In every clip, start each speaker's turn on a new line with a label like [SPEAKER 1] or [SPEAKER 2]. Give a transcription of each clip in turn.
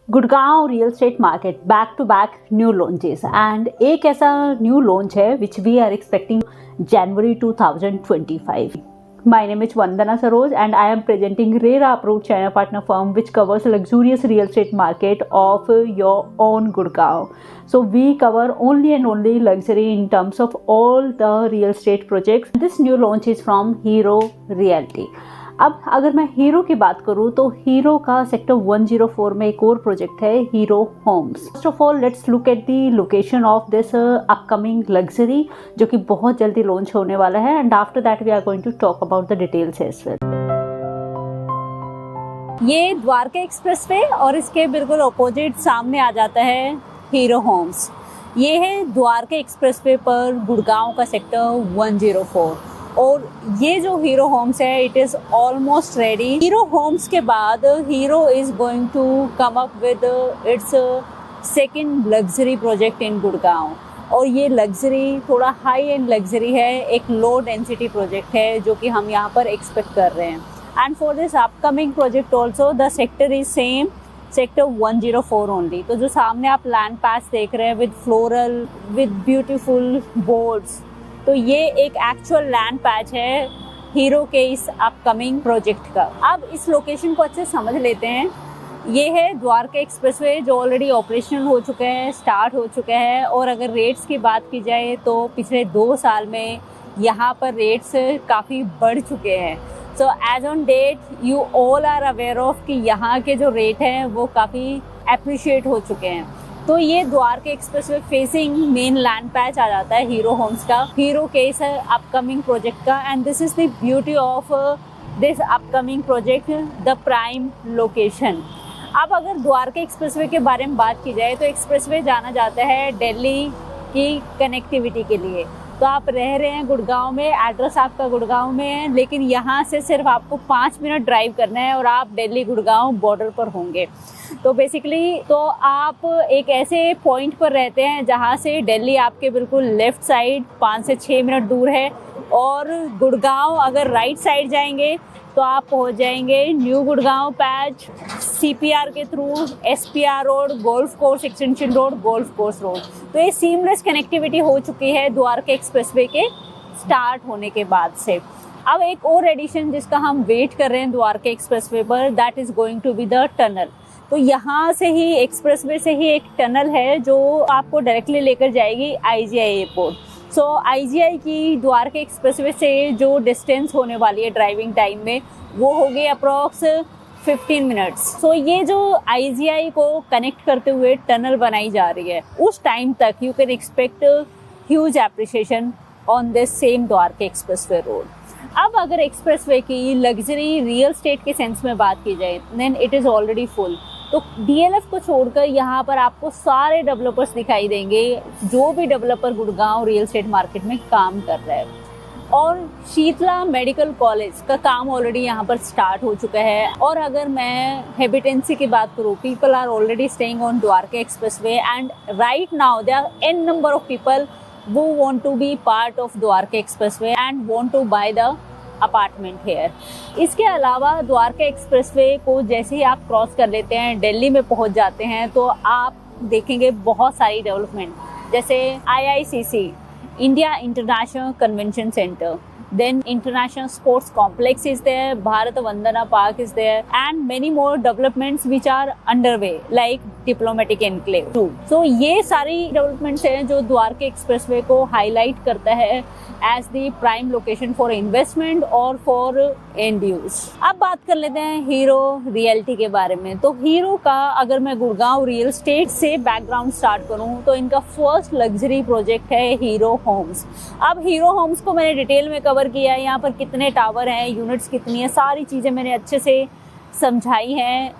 [SPEAKER 1] Gurgaon real estate market back to back new launches and एक ऐसा new launch है which we are expecting January 2025. My name is Vandana Saroj and I am presenting RERA approved China partner firm which covers luxurious real estate market of your own Gurgaon. So we cover only and only luxury in terms of all the real estate projects. This new launch is from Hero Realty. अब अगर मैं hero की बात करूँ तो hero का sector 104 में एक और प्रोजेक्ट है Hero Homes. First of all let's look at the location of this upcoming luxury जो कि बहुत जल्दी लॉन्च होने वाला है and after that we are going to talk about the details as well. ये द्वारका एक्सप्रेस वे और इसके बिल्कुल अपोजिट सामने आ जाता है हीरो होम्स. ये है द्वारका एक्सप्रेस वे पर गुड़गांव का सेक्टर 104 और ये जो हीरो होम्स है it is almost ready. Hero Homes के बाद Hero is going to come up with its second luxury project in Gurgaon और ये लग्जरी थोड़ा हाई एंड लग्जरी है. एक लो डेंसिटी प्रोजेक्ट है जो कि हम यहाँ पर एक्सपेक्ट कर रहे हैं. And for this upcoming project also the sector is same sector 104 only. तो जो सामने आप लैंड पैच देख रहे हैं with floral with beautiful boards, तो ये एक एक्चुअल लैंड पैच है हीरो के इस अपकमिंग प्रोजेक्ट का. अब इस लोकेशन को अच्छे समझ लेते हैं. ये है द्वारका एक्सप्रेसवे जो ऑलरेडी ऑपरेशनल हो चुका है, स्टार्ट हो चुका है. और अगर रेट्स की बात की जाए तो पिछले 2 साल में यहाँ पर रेट्स काफ़ी बढ़ चुके हैं. So as on date you all are aware of कि यहाँ के जो रेट हैं वो काफ़ी अप्रिशिएट हो चुके हैं. तो ये Dwarka expressway facing main land patch आ जाता है हीरो होम्स का, हीरो के इस अपकमिंग प्रोजेक्ट का. And this is the beauty of this upcoming project, the prime location. अब अगर द्वारका एक्सप्रेसवे के बारे में बात की जाए तो एक्सप्रेसवे जाना जाता है दिल्ली की कनेक्टिविटी के लिए. तो आप रह रहे हैं गुड़गांव में, एड्रेस आपका गुड़गांव में है, लेकिन यहाँ से सिर्फ आपको 5 मिनट ड्राइव करना है और आप दिल्ली गुड़गांव बॉर्डर पर होंगे. तो बेसिकली तो आप एक ऐसे पॉइंट पर रहते हैं जहाँ से दिल्ली आपके बिल्कुल लेफ़्ट साइड 5 से 6 मिनट दूर है और गुड़गांव अगर राइट साइड जाएंगे तो आप पहुँच जाएंगे न्यू गुड़गांव पैच, CPR के through SPR road, golf course extension road, golf course road. तो ये सीमलेस कनेक्टिविटी हो चुकी है द्वारका एक्सप्रेसवे के स्टार्ट होने के बाद से. अब एक और एडिशन जिसका हम वेट कर रहे हैं द्वारका एक्सप्रेसवे पर, that is going to be the tunnel. तो यहाँ से ही एक्सप्रेसवे से ही एक टनल है जो आपको डायरेक्टली लेकर जाएगी IGI एयरपोर्ट. सो IGI की द्वारका एक्सप्रेसवे से जो डिस्टेंस होने वाली है ड्राइविंग टाइम में वो होगी अप्रॉक्स 15 मिनट्स. सो ये जो IGI को कनेक्ट करते हुए टनल बनाई जा रही है उस टाइम तक you can expect huge appreciation on this same Dwarka expressway road. अब अगर एक्सप्रेसवे की लग्जरी रियल एस्टेट के सेंस में बात की जाए then it is already full. तो DLF को छोड़कर यहाँ पर आपको सारे डेवलपर्स दिखाई देंगे जो भी developer Gurgaon real estate market में काम कर रहा है. और शीतला मेडिकल कॉलेज का काम ऑलरेडी यहाँ पर स्टार्ट हो चुका है. और अगर मैं हैबिटेंसी की बात करूँ, people are already staying on Dwarka expressway and right now there are n number of people who want to be part of Dwarka expressway and want to buy the apartment here. इसके अलावा द्वारका एक्सप्रेसवे को जैसे ही आप क्रॉस कर लेते हैं, दिल्ली में पहुंच जाते हैं, तो आप देखेंगे बहुत सारी डेवलपमेंट जैसे IICC India international convention centre, then international sports complex is there, Bharat Vandana Park is there and many more developments which are underway like diplomatic enclave too. So ये सारी developments हैं जो द्वारका एक्सप्रेसवे को highlight करता है as the prime location for investment और for end use. अब बात कर लेते हैं हीरो रियल्टी के बारे में. तो हीरो का अगर मैं गुड़गांव रियल एस्टेट से बैकग्राउंड स्टार्ट करूं तो इनका फर्स्ट लग्जरी प्रोजेक्ट है हीरो होम्स. अब हीरो होम्स को मैंने डिटेल में कवर किया है. यहाँ पर कितने टावर हैं, यूनिट्स कितनी है, सारी चीज़ें मैंने अच्छे से समझाई हैं.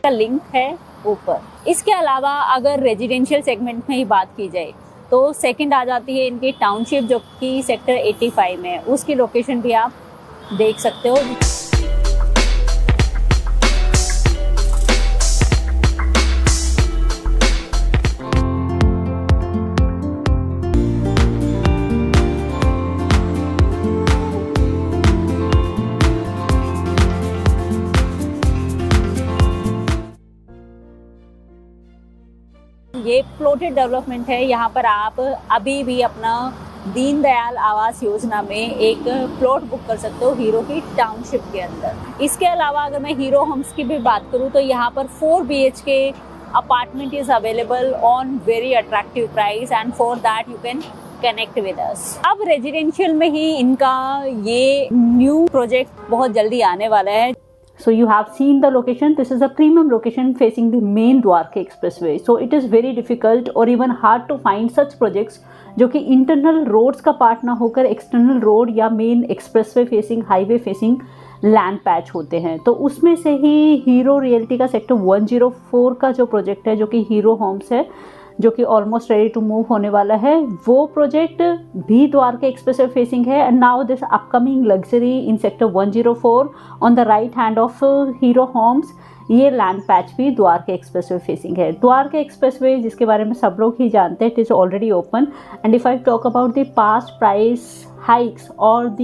[SPEAKER 1] का लिंक है ऊपर। इसके अलावा अगर रेजिडेंशियल सेगमेंट में ही बात की जाए तो सेकंड आ जाती है इनकी टाउनशिप, जो कि सेक्टर 85 में है। उसकी लोकेशन भी आप देख सकते हो। ये प्लॉटेड डेवलपमेंट है। यहाँ पर आप अभी भी अपना दीनदयाल आवास योजना में एक प्लॉट बुक कर सकते हो हीरो की टाउनशिप के अंदर। इसके अलावा अगर मैं हीरो होम्स की भी बात करूँ तो यहाँ पर 4 BHK apartment is available on very attractive price, and for that you can connect with us. अब रेजिडेंशियल में ही इनका ये न्यू प्रोजेक्ट बहुत जल्दी आने वाला है। So you have seen the location. This is a premium location facing the main Dwarka Expressway. So it is very difficult or even hard to find such projects जो कि इंटरनल रोड्स का part ना होकर external road या main expressway facing, highway facing land patch होते हैं। तो उसमें से ही हीरो रियल्टी का सेक्टर 104 का जो प्रोजेक्ट है, जो कि हीरो होम्स है, जो कि ऑलमोस्ट रेडी टू मूव होने वाला है, वो प्रोजेक्ट भी द्वारका एक्सप्रेसवे फेसिंग है। And now this upcoming luxury in sector 104 on the right hand of Hero Homes, ये लैंड पैच भी द्वारका एक्सप्रेसवे फेसिंग है। द्वारका एक्सप्रेसवे जिसके बारे में सब लोग ही जानते हैं, it is already open. And if I talk about the past price hikes और the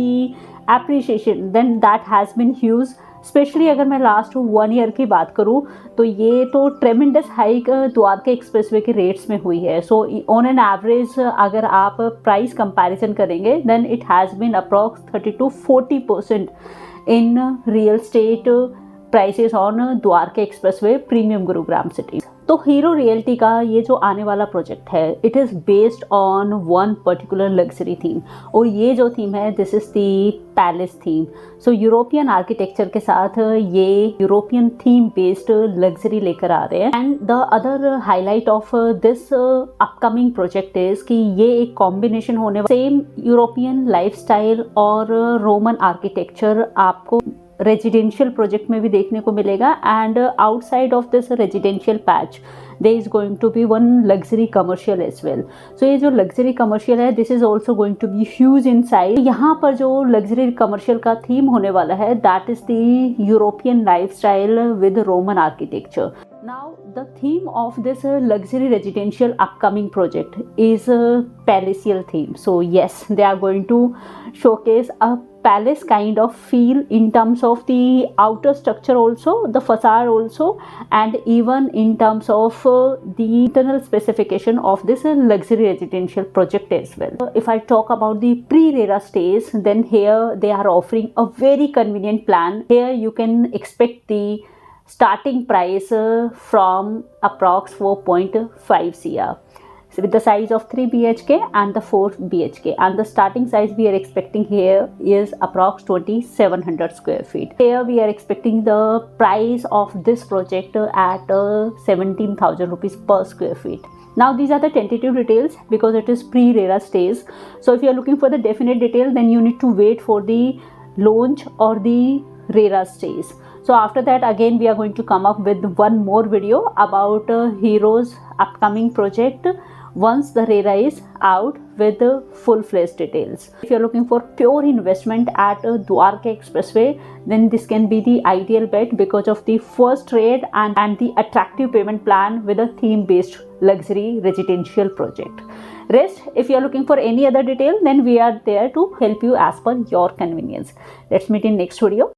[SPEAKER 1] appreciation, then that has been huge. Especially अगर मैं लास्ट 1 ईयर की बात करूँ तो ये तो ट्रेमेंडस हाइक द्वारका एक्सप्रेसवे के रेट्स में हुई है। सो ऑन एन एवरेज अगर आप प्राइस कंपैरिजन करेंगे, then it has been approx 30 to 40% in real state prices on Dwarka expressway premium Gurugram city. तो हीरो रियल्टी का ये जो आने वाला प्रोजेक्ट है, it is based on one particular luxury theme, और ये जो थीम है this is the palace theme. So European architecture के साथ ये यूरोपियन थीम बेस्ड लग्जरी लेकर आ रहे हैं। And the other highlight of this upcoming project is कि ये एक कॉम्बिनेशन होने वाला, सेम यूरोपियन लाइफस्टाइल और रोमन आर्किटेक्चर आपको रेजिडेंशियल प्रोजेक्ट में भी देखने को मिलेगा। And outside of this residential patch there is going to be one luxury commercial as well. So ये जो लग्जरी कमर्शियल है, this is also going to be huge in size. यहाँ पर जो लग्जरी कमर्शियल का थीम होने वाला है, that is the European life style with Roman architecture. Now the theme of this luxury residential upcoming project is a palatial theme. So yes, they are going to showcase a palace kind of feel in terms of the outer structure also, the facade also, and even in terms of the internal specification of this luxury residential project as well. If I talk about the pre-RERA stays, then here they are offering a very convenient plan. Here you can expect the starting price from approx 4.5 CR. So with the size of 3 BHK and the 4 BHK, and the starting size we are expecting here is approx 2700 square feet. Here we are expecting the price of this project at 17,000 rupees per square feet. Now these are the tentative details because it is pre-RERA stays. So if you are looking for the definite detail, then you need to wait for the launch or the RERA stays. So after that, again we are going to come up with one more video about Hero's upcoming project once the RERA is out with the full-fledged details. If you are looking for pure investment at Dwarka Expressway, then this can be the ideal bet because of the first rate and the attractive payment plan with a theme-based luxury residential project. Rest, if you are looking for any other detail, then we are there to help you as per your convenience. Let's meet in next video.